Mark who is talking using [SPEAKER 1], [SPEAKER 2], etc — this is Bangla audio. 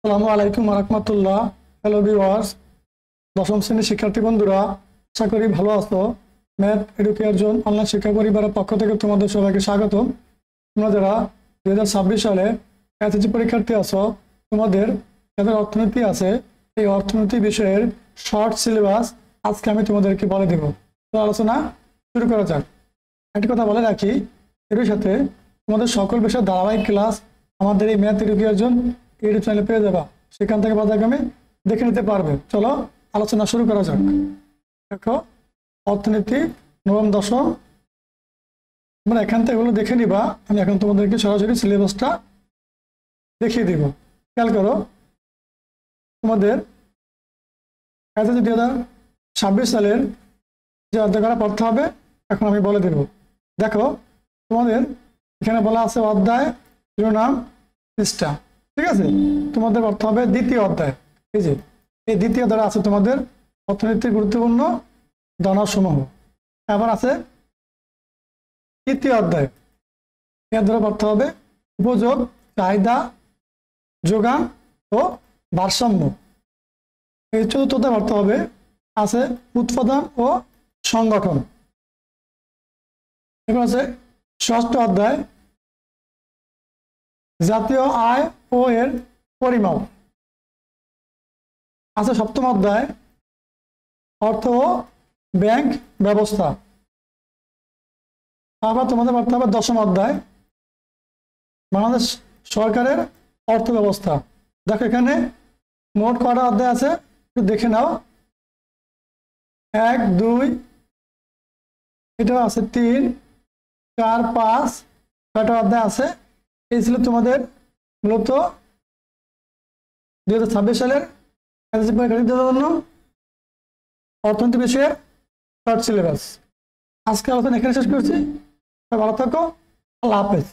[SPEAKER 1] আসসালামু আলাইকুম রাহমাতুল্লাহ। হ্যালো ভিউয়ার্স, দশম শ্রেণীর শিক্ষার্থী বন্ধুরা, আশা করি ভালো আছো। ম্যাথ এডুকেশন অনলাইন শিক্ষা পরিবারের পক্ষ থেকে তোমাদের সবাইকে স্বাগত। তোমরা যারা 2026 সালে এসএসসি পরীক্ষার্থী আছো, তোমাদের যাদের অর্থনীতি আছে, এই অর্থনীতি বিষয়ের শর্ট সিলেবাস আজকে আমি তোমাদেরকে বলে দেব। তো আলোচনা শুরু করা যাক। একটি কথা বলে রাখি, এর সাথে তোমাদের সকল বিষয়ের ধারাবাহিক ক্লাস আমাদের এই ম্যাথ এডুকেশন ইউটিউব চ্যানেলে পেয়ে যাবা। সেখান থেকে পর্যায়ক্রমে দেখে নিতে পারবে। চলো আলোচনা শুরু করা যাক। দেখো, অর্থনীতি নবম দশম, তোমরা এখান থেকে এগুলো দেখে নিবা। আমি এখন তোমাদেরকে সরাসরি সিলেবাসটা দেখিয়ে দিব। খেয়াল করো, তোমাদের 2026 সালের যে অধ্যায়টা পড়তে হবে এখন আমি বলে দেব। দেখো, তোমাদের এখানে বলা আছে অধ্যায় শিরোনাম পৃষ্ঠা, ঠিক আছে? তোমাদের পড়তে হবে দ্বিতীয় অধ্যায়। এই যে এই দ্বিতীয় অধ্যায় আছে তোমাদের অর্থনীতির গুরুত্বপূর্ণ ধারণাসমূহ। আবার আছে তৃতীয় অধ্যায়, এর দ্বারা পড়তে হবে উপযোগ, চাহিদা, যোগান ও ভারসাম্য। এই চতুর্থ অধ্যায় পড়তে হবে আছে উৎপাদন ও সংগঠন। এবার আছে ষষ্ঠ অধ্যায় জাতীয় আয় ও এর পরিমাপ। আছে সপ্তম অধ্যায় অর্থ ও ব্যাংক ব্যবস্থা। আবার তোমাদের পড়তে হবে দশম অধ্যায় বাংলাদেশ সরকারের অর্থ ব্যবস্থা। দেখো এখানে মোট কটা অধ্যায় আছে একটু দেখে নাও। 1 2, এটা আছে 3 4 5, 6টা অধ্যায় আছে। এই ছিল তোমাদের মূলত 2026 সালের এসএসসি পরীক্ষার্থীদের জন্য অর্থনীতি বিষয়ের শর্ট সিলেবাস। আজকে আলোচনা এখানে শেষ করছি। ভালো থাকো, আল্লাহ হাফেজ।